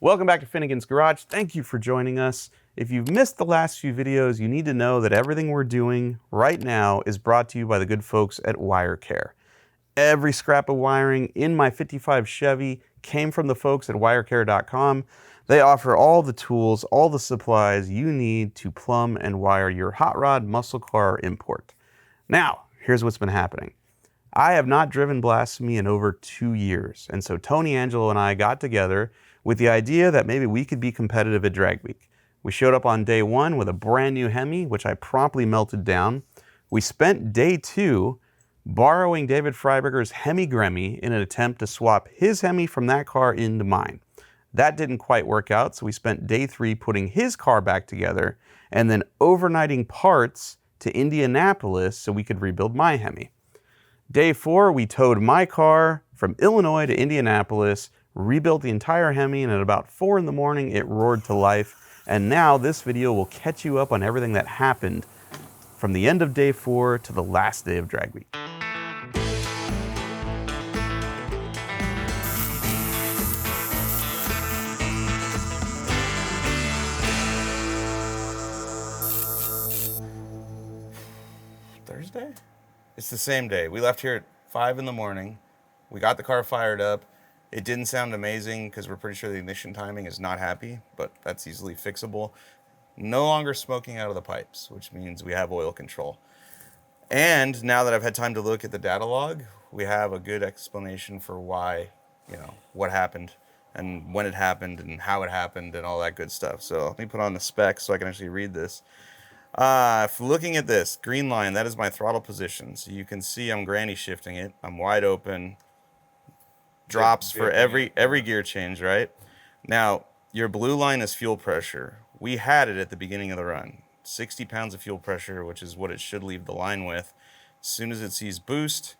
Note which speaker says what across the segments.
Speaker 1: Welcome back to Finnegan's Garage. Thank you for joining us. If you've missed the last few videos, you need to know that everything we're doing right now is brought to you by the good folks at Wirecare. Every scrap of wiring in my 55 Chevy came from the folks at Wirecare.com. They offer all the tools, all the supplies you need to plumb and wire your hot rod, muscle car, or import. Now, here's what's been happening. I have not driven Blasphemy in over 2 years, and so Tony Angelo and I got together with the idea that maybe we could be competitive at Drag Week. We showed up on day one with a brand new Hemi, which I promptly melted down. We spent day two borrowing David Freiberger's Hemi Gremmy in an attempt to swap his Hemi from that car into mine. That didn't quite work out, so we spent day three putting his car back together and then overnighting parts to Indianapolis so we could rebuild my Hemi. Day four, we towed my car from Illinois to Indianapolis, rebuilt the entire Hemi, and at about 4 in the morning, it roared to life. And now this video will catch you up on everything that happened from the end of day 4 to the last day of Drag Week.
Speaker 2: Thursday? It's the same day. We left here at 5 in the morning. We got the car fired up. It didn't sound amazing because we're pretty sure the ignition timing is not happy, but that's easily fixable. No longer smoking out of the pipes, which means we have oil control. And now that I've had time to look at the data log, we have a good explanation for why, what happened and when it happened and how it happened and all that good stuff. So let me put on the specs so I can actually read this. If looking at this green line, that is my throttle position. So you can see I'm granny shifting it. I'm wide open. Drops for every gear change, right? Now, your blue line is fuel pressure. We had it at the beginning of the run. 60 pounds of fuel pressure, which is what it should leave the line with. As soon as it sees boost,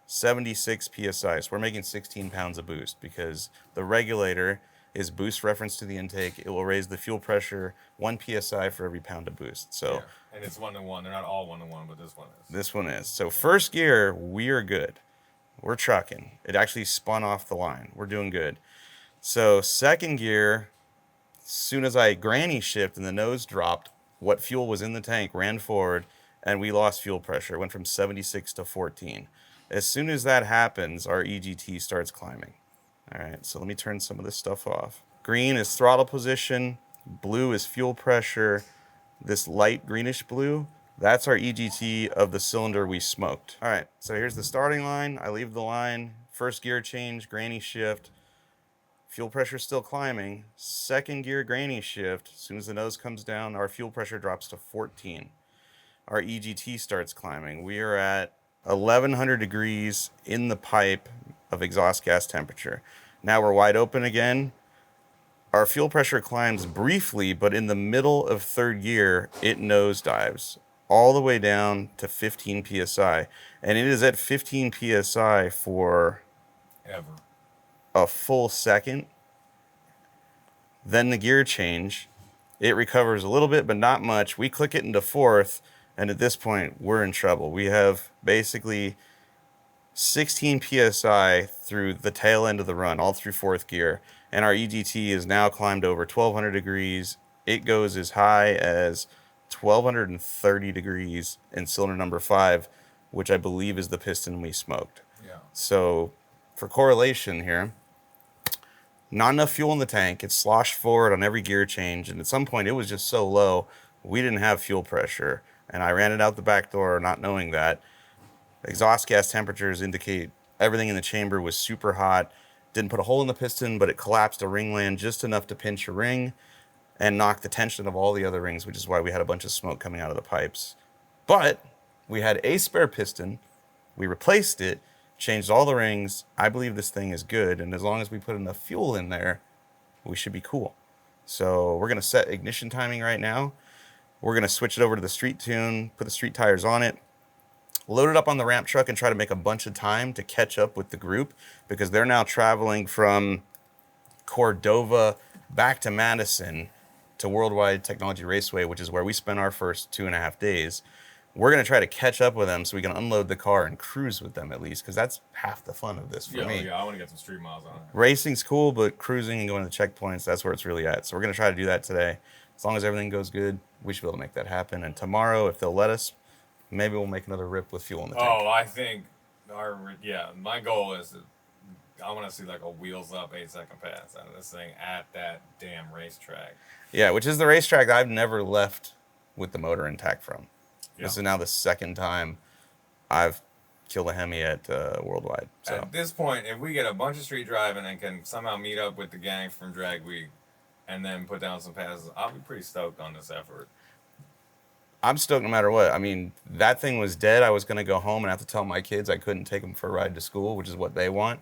Speaker 2: 76 PSI. So we're making 16 pounds of boost because the regulator is boost reference to the intake. It will raise the fuel pressure 1 PSI for every pound of boost. So,
Speaker 3: yeah. And it's 1-to-1. They're not all 1-to-1, but this one is.
Speaker 2: This one is. So first gear, we are good. We're trucking. It actually spun off the line. We're doing good. So second gear, as soon as I granny shift and the nose dropped, what fuel was in the tank ran forward and we lost fuel pressure. It went from 76 to 14. As soon as that happens, our EGT starts climbing. All right, so let me turn some of this stuff off. Green is throttle position. Blue is fuel pressure. This light greenish blue, that's our EGT of the cylinder we smoked. All right, so here's the starting line. I leave the line. First gear change, granny shift. Fuel pressure still climbing. Second gear, granny shift. As soon as the nose comes down, our fuel pressure drops to 14. Our EGT starts climbing. We are at 1100 degrees in the pipe of exhaust gas temperature. Now we're wide open again. Our fuel pressure climbs briefly, but in the middle of third gear, it nosedives all the way down to 15 PSI. And it is at 15 PSI for
Speaker 3: ever
Speaker 2: a full second. Then the gear change, it recovers a little bit, but not much. We click it into fourth, and at this point, we're in trouble. We have basically 16 PSI through the tail end of the run, all through fourth gear. And our EGT is now climbed over 1200 degrees. It goes as high as 1230 degrees in cylinder number 5, which I believe is the piston we smoked.
Speaker 3: Yeah.
Speaker 2: So for correlation here, not enough fuel in the tank. It sloshed forward on every gear change. And at some point it was just so low, we didn't have fuel pressure. And I ran it out the back door not knowing that. Exhaust gas temperatures indicate everything in the chamber was super hot. Didn't put a hole in the piston, but it collapsed a ringland just enough to pinch a ring and knock the tension of all the other rings, which is why we had a bunch of smoke coming out of the pipes. But we had a spare piston. We replaced it, changed all the rings. I believe this thing is good, and as long as we put enough fuel in there, we should be cool. So we're going to set ignition timing right now. We're going to switch it over to the street tune, put the street tires on it, load it up on the ramp truck and try to make a bunch of time to catch up with the group because they're now traveling from Cordova back to Madison to Worldwide Technology Raceway, which is where we spent our first 2.5 days. we're going to try to catch up with them so we can unload the car and cruise with them at least, because that's half the fun of this for me.
Speaker 3: Yeah, I want to get some street miles on it.
Speaker 2: Racing's cool, but cruising and going to checkpoints, that's where it's really at. So we're going to try to do that today. As long as everything goes good, we should be able to make that happen. And tomorrow, if they'll let us, maybe we'll make another rip with fuel in the tank.
Speaker 3: Oh, I think, my goal is I want to see like a wheels up 8-second pass out of this thing at that damn racetrack.
Speaker 2: Yeah, which is the racetrack that I've never left with the motor intact from.
Speaker 3: Yeah.
Speaker 2: This is now the second time I've killed a Hemi at Worldwide. So
Speaker 3: At this point, if we get a bunch of street driving and can somehow meet up with the gang from Drag Week and then put down some passes, I'll be pretty stoked on this effort.
Speaker 2: I'm stoked no matter what. I mean, that thing was dead. I was going to go home and have to tell my kids I couldn't take them for a ride to school, which is what they want.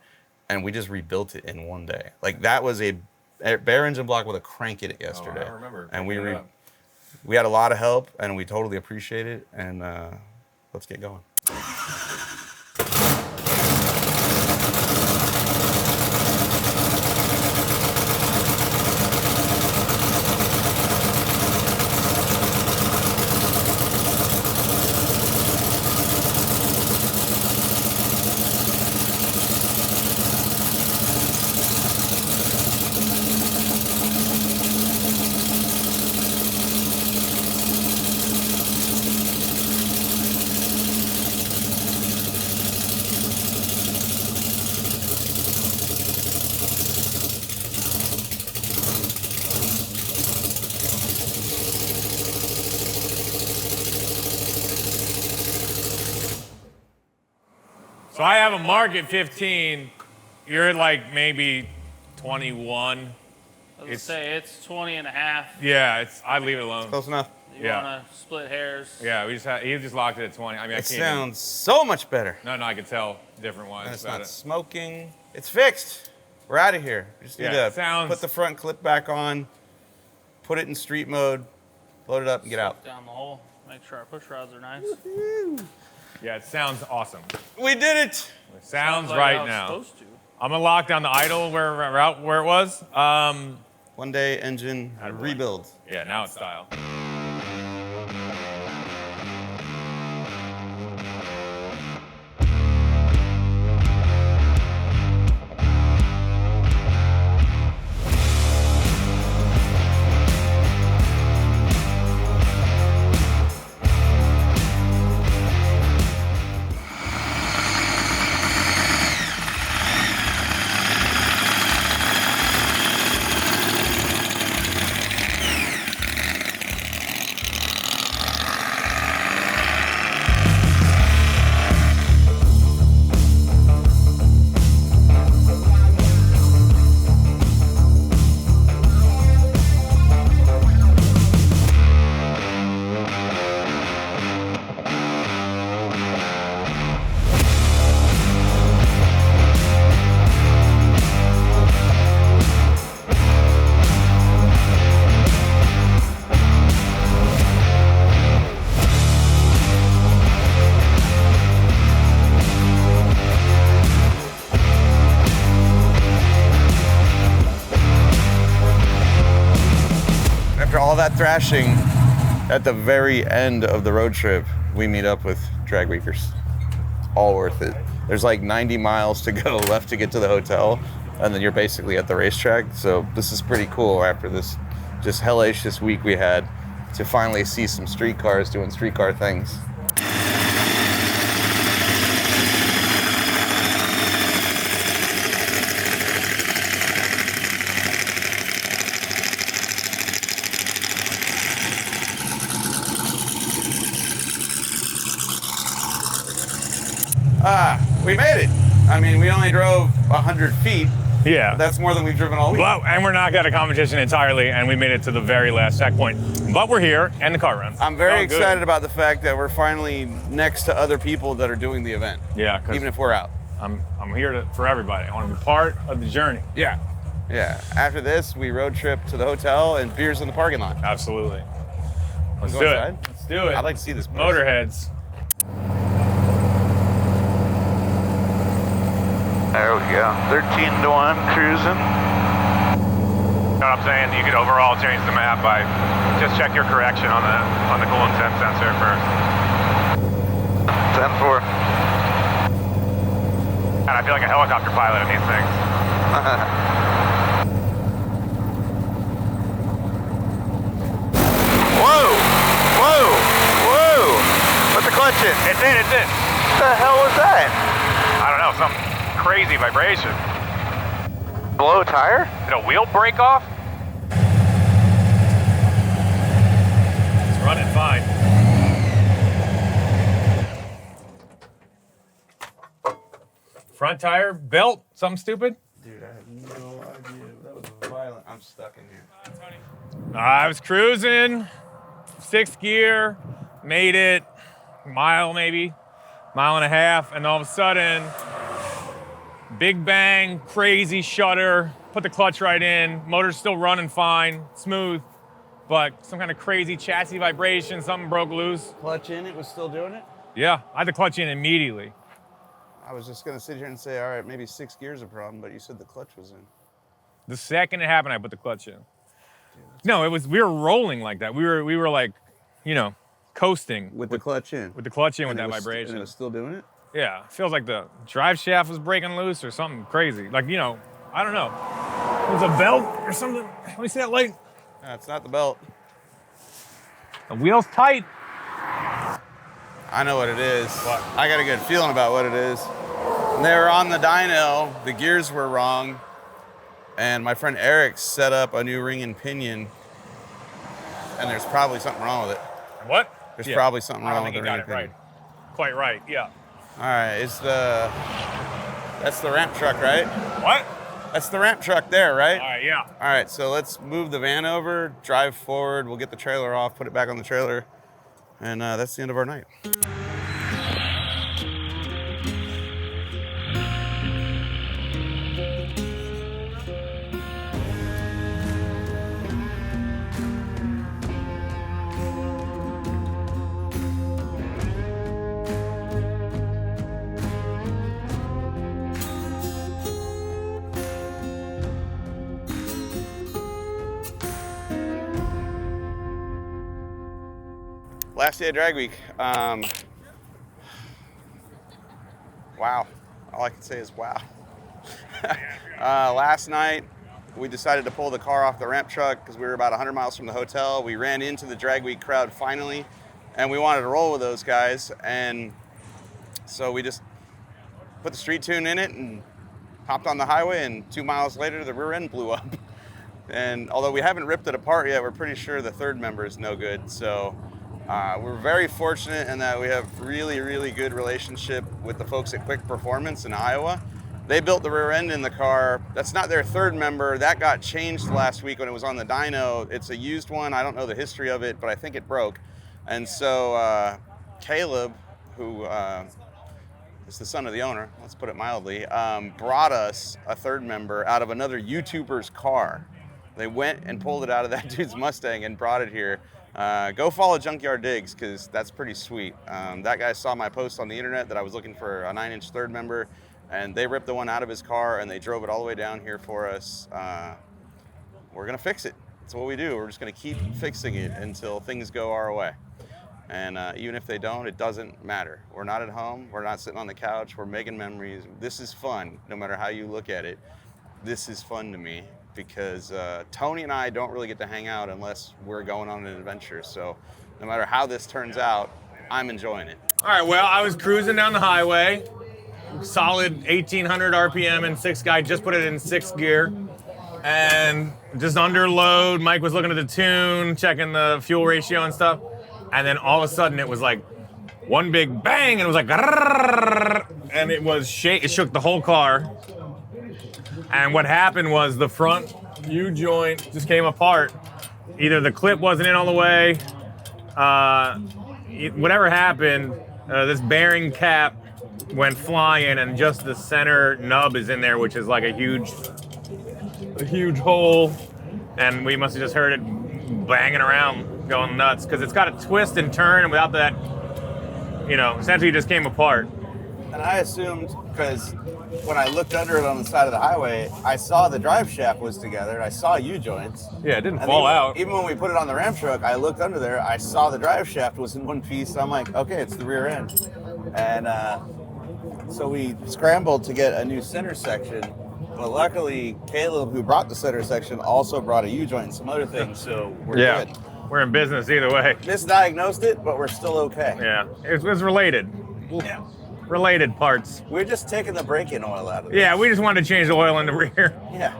Speaker 2: And we just rebuilt it in one day. Like, that was a bare engine block with a crank in it yesterday.
Speaker 3: Oh, I remember.
Speaker 2: And we had a lot of help, and we totally appreciate it. And let's get going.
Speaker 3: So I have a mark at 15. You're at like maybe 21.
Speaker 4: I was gonna say it's 20 and a half.
Speaker 3: Yeah, I'd leave it alone.
Speaker 2: Close enough.
Speaker 4: You wanna split hairs?
Speaker 3: Yeah, he just locked it at 20. I mean,
Speaker 2: It sounds so much better.
Speaker 3: No, I can tell different ones.
Speaker 2: And it's not smoking. It's fixed. We're out of here. We just need to put the front clip back on, put it in street mode, load it up, and get out.
Speaker 4: Down the hole. Make sure our push rods are nice.
Speaker 3: Yeah, it sounds awesome.
Speaker 2: We did it.
Speaker 3: It sounds
Speaker 4: like
Speaker 3: right
Speaker 4: how it's
Speaker 3: now.
Speaker 4: supposed to.
Speaker 3: I'm gonna lock down the idle where it was.
Speaker 2: One day engine rebuild.
Speaker 3: Yeah, now it's style.
Speaker 2: After all that thrashing, at the very end of the road trip, we meet up with drag weekers. All worth it. There's like 90 miles to go left to get to the hotel, and then you're basically at the racetrack. So this is pretty cool after this just hellacious week we had to finally see some street cars doing streetcar things. We made it. I mean, we only drove 100 feet.
Speaker 3: Yeah.
Speaker 2: That's more than we've driven all week.
Speaker 3: Well, and we're not out of competition entirely, and we made it to the very last checkpoint. But we're here, and the car runs.
Speaker 2: I'm very excited about the fact that we're finally next to other people that are doing the event.
Speaker 3: Yeah,
Speaker 2: even if we're out.
Speaker 3: I'm here for everybody. I want to be part of the journey.
Speaker 2: Yeah. Yeah. After this, we road trip to the hotel and beers in the parking lot.
Speaker 3: Absolutely. Let's
Speaker 2: Go
Speaker 3: do
Speaker 2: inside?
Speaker 3: it. Let's do it.
Speaker 2: I'd like to see this place.
Speaker 3: Motorheads.
Speaker 5: There we go. 13-1 cruising.
Speaker 6: You know what I'm saying? You could overall change the map by just check your correction on the coolant temp sensor first.
Speaker 5: 10-4.
Speaker 6: And I feel like a helicopter pilot in these things.
Speaker 5: Whoa! Whoa! Whoa! Put the clutch in.
Speaker 6: It's in, it's in.
Speaker 5: What the hell was that?
Speaker 6: I don't know, some crazy vibration.
Speaker 5: Blow a tire?
Speaker 6: Did a wheel break off? It's running fine. Front tire, belt, something stupid?
Speaker 2: Dude, I have no idea. That was violent. I'm stuck in here.
Speaker 6: I was cruising, 6th gear, made it, mile maybe, mile and a half, and all of a sudden, big bang, crazy shudder, put the clutch right in, motor's still running fine, smooth, but some kind of crazy chassis vibration, something broke loose.
Speaker 2: Clutch in, it was still doing it?
Speaker 6: Yeah, I had to clutch in immediately.
Speaker 2: I was just gonna sit here and say, all right, maybe 6 gears a problem, but you said the clutch was in.
Speaker 6: The second it happened, I put the clutch in. No, we were rolling like that. We were like, you know, coasting.
Speaker 2: With the clutch in?
Speaker 6: With the clutch in with
Speaker 2: And
Speaker 6: that
Speaker 2: it was-
Speaker 6: vibration.
Speaker 2: And it was still doing it?
Speaker 6: Yeah, feels like the drive shaft was breaking loose or something crazy. Like, you know, I don't know. It was a belt or something. Let me see that light.
Speaker 2: No, it's not the belt.
Speaker 6: The wheel's tight.
Speaker 2: I know what it is.
Speaker 6: What?
Speaker 2: I got a good feeling about what it is. When they were on the dyno, the gears were wrong, and my friend Eric set up a new ring and pinion, and there's probably something wrong with it.
Speaker 6: What?
Speaker 2: There's probably something
Speaker 6: I
Speaker 2: wrong
Speaker 6: don't
Speaker 2: with
Speaker 6: think
Speaker 2: the
Speaker 6: you
Speaker 2: ring
Speaker 6: got
Speaker 2: and
Speaker 6: it
Speaker 2: pinion.
Speaker 6: right. Quite right, yeah.
Speaker 2: All right, that's the ramp truck, right?
Speaker 6: What?
Speaker 2: That's the ramp truck there, right?
Speaker 6: All right, yeah.
Speaker 2: All right, so let's move the van over, drive forward, we'll get the trailer off, put it back on the trailer, and that's the end of our night. Last day of drag week. Wow. All I can say is wow. Last night, we decided to pull the car off the ramp truck because we were about 100 miles from the hotel. We ran into the drag week crowd finally, and we wanted to roll with those guys. And so we just put the street tune in it and hopped on the highway, and 2 miles later, the rear end blew up. And although we haven't ripped it apart yet, we're pretty sure the third member is no good. So we're very fortunate in that we have really, really good relationship with the folks at Quick Performance in Iowa. They built the rear end in the car. That's not their third member. That got changed last week when it was on the dyno. It's a used one. I don't know the history of it, but I think it broke. And so Caleb, who is the son of the owner, let's put it mildly, brought us a third member out of another YouTuber's car. They went and pulled it out of that dude's Mustang and brought it here. Go follow Junkyard Digs, because that's pretty sweet. That guy saw my post on the internet that I was looking for a 9-inch third member, and they ripped the one out of his car and they drove it all the way down here for us. We're gonna fix it. That's what we do. We're just gonna keep fixing it until things go our way. And even if they don't, it doesn't matter. We're not at home, we're not sitting on the couch, we're making memories. This is fun, no matter how you look at it. This is fun to me, because Tony and I don't really get to hang out unless we're going on an adventure. So no matter how this turns out, I'm enjoying it.
Speaker 6: All right, well, I was cruising down the highway, solid 1,800 RPM, and 6 guy just put it in 6th gear. And just under load, Mike was looking at the tune, checking the fuel ratio and stuff. And then all of a sudden it was like one big bang, and it was like, and it shook the whole car. And what happened was the front U-joint just came apart. Either the clip wasn't in all the way, whatever happened, this bearing cap went flying, and just the center nub is in there, which is like a huge hole. And we must have just heard it banging around, going nuts, because it's got a twist and turn, and without that, essentially it just came apart.
Speaker 2: And I assumed, because when I looked under it on the side of the highway, I saw the drive shaft was together. I saw U-joints.
Speaker 6: Yeah, it didn't
Speaker 2: And
Speaker 6: fall out.
Speaker 2: Even when we put it on the ramp truck, I looked under there. I saw the drive shaft was in one piece. So I'm like, okay, it's the rear end. And so we scrambled to get a new center section. But luckily, Caleb, who brought the center section, also brought a U-joint and some other things, so we're good.
Speaker 6: We're in business either way.
Speaker 2: Misdiagnosed it, but we're still okay.
Speaker 6: Yeah, it was related.
Speaker 2: Yeah.
Speaker 6: Related parts.
Speaker 2: We're just taking the brake-in oil out of it.
Speaker 6: Yeah, we just wanted to change the oil in the rear.
Speaker 2: Yeah.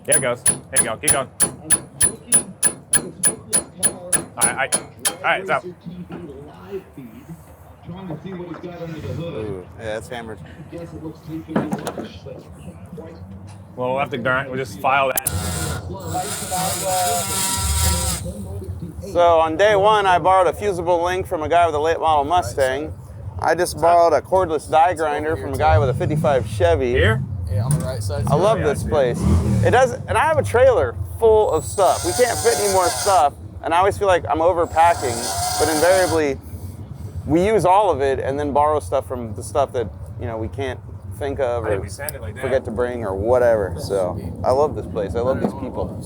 Speaker 6: There it goes. There you go. Keep going. All right, stop.
Speaker 2: Ooh, yeah, that's hammered.
Speaker 6: Well, we'll have to grind. We'll just file that.
Speaker 1: So on day one, I borrowed a fusible link from a guy with a late model Mustang. I just borrowed a cordless die grinder from a guy with a 55 Chevy.
Speaker 6: Here?
Speaker 5: Yeah, on the right side.
Speaker 1: I love this place. It does, and I have a trailer full of stuff. We can't fit any more stuff, and I always feel like I'm overpacking, but invariably, we use all of it and then borrow stuff from the stuff that, you know, we can't think of or forget to bring or whatever. So I love this place. I love these people.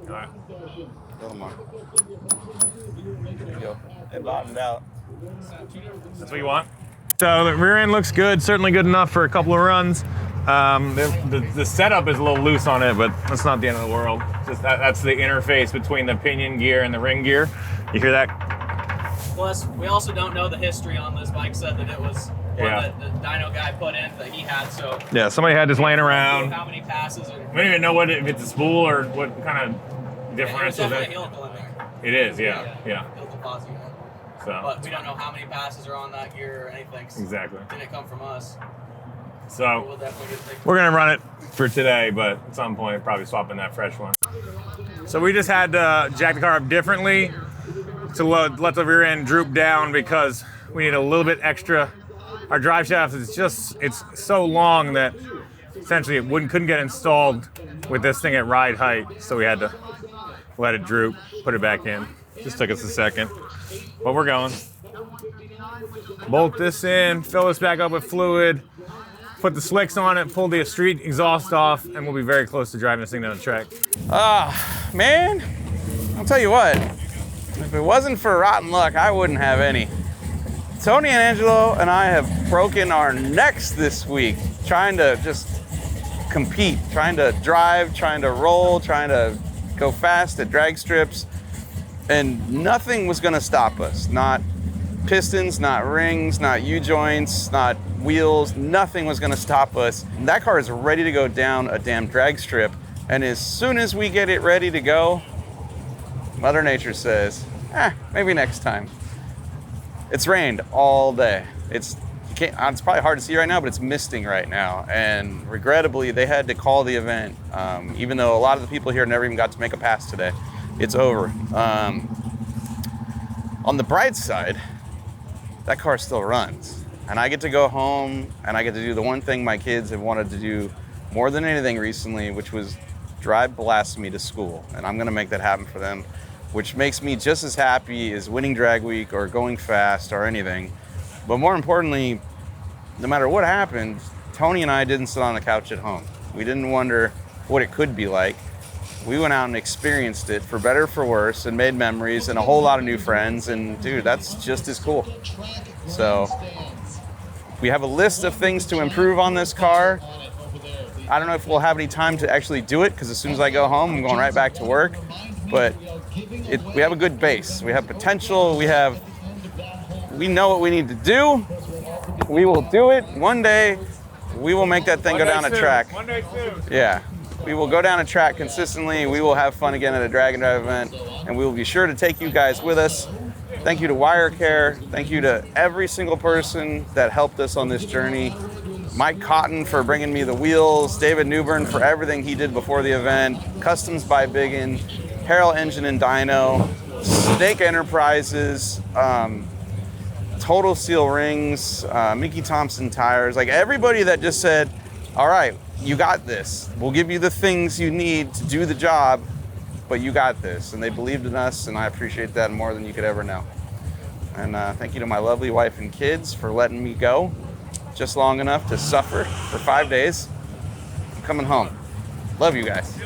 Speaker 2: A little more. There you go. It bottomed out.
Speaker 6: That's what you want? So the rear end looks good, certainly good enough for a couple of runs. The setup is a little loose on it, but that's not the end of the world. Just that's the interface between the pinion gear and the ring gear. You hear that?
Speaker 5: Plus, we also don't know the history on this. Mike said that it was one that the dyno guy put in that he had, so.
Speaker 6: Yeah, somebody had this laying around.
Speaker 5: How many passes? And
Speaker 6: We don't even know if it's a spool or what kind of differential
Speaker 5: it's definitely
Speaker 6: that.
Speaker 5: helical in there.
Speaker 6: It is, yeah.
Speaker 5: Helical posi unit.
Speaker 6: So
Speaker 5: But we don't know how many passes are on that gear or anything.
Speaker 6: exactly.
Speaker 5: Didn't come from us.
Speaker 6: So
Speaker 5: We'll definitely get a
Speaker 6: we're gonna run it for today, but at some point probably swapping that fresh one. So we just had to jack the car up differently to let the rear end droop down because we need a little bit extra. Our drive shaft is it's so long that essentially it couldn't get installed with this thing at ride height, so we had to let it droop, put it back in. Just took us a second, but we're going. Bolt this in, fill this back up with fluid, put the slicks on it, pull the street exhaust off, and we'll be very close to driving this thing down the track.
Speaker 1: Man, I'll tell you what, if it wasn't for rotten luck, I wouldn't have any. Tony and Angelo and I have broken our necks this week trying to just compete, trying to drive, trying to roll, trying to go fast at drag strips, and nothing was gonna stop us. Not pistons, not rings, not U-joints, not wheels, nothing was gonna stop us. That car is ready to go down a damn drag strip, and as soon as we get it ready to go, Mother Nature says, maybe next time. It's rained all day. It's probably hard to see right now, but it's misting right now. And regrettably, they had to call the event, even though a lot of the people here never even got to make a pass today. It's over. On the bright side, that car still runs. And I get to go home and I get to do the one thing my kids have wanted to do more than anything recently, which was drive Blasphemy to school. And I'm gonna make that happen for them, which makes me just as happy as winning drag week or going fast or anything. But more importantly, no matter what happened, Tony and I didn't sit on the couch at home. We didn't wonder what it could be like. We went out and experienced it for better, for worse, and made memories and a whole lot of new friends. And dude, that's just as cool. So we have a list of things to improve on this car. I don't know if we'll have any time to actually do it because as soon as I go home, I'm going right back to work. But we have a good base. We have potential. We know what we need to do. We will do it. One day, we will make that thing go down a track.
Speaker 6: One day soon.
Speaker 1: Yeah. We will go down a track consistently. We will have fun again at a drag and drive event, and we will be sure to take you guys with us. Thank you to Wirecare. Thank you to every single person that helped us on this journey. Mike Cotton for bringing me the wheels. David Newbern for everything he did before the event. Customs by Bigun. Harrel Engine and Dyno. Snake Enterprises. Total Seal Rings. Mickey Thompson Tires. Like everybody that just said, all right, you got this. We'll give you the things you need to do the job, but you got this. And they believed in us, and I appreciate that more than you could ever know. And thank you to my lovely wife and kids for letting me go.
Speaker 2: just long enough to suffer for 5 days. I'm coming home. Love you guys.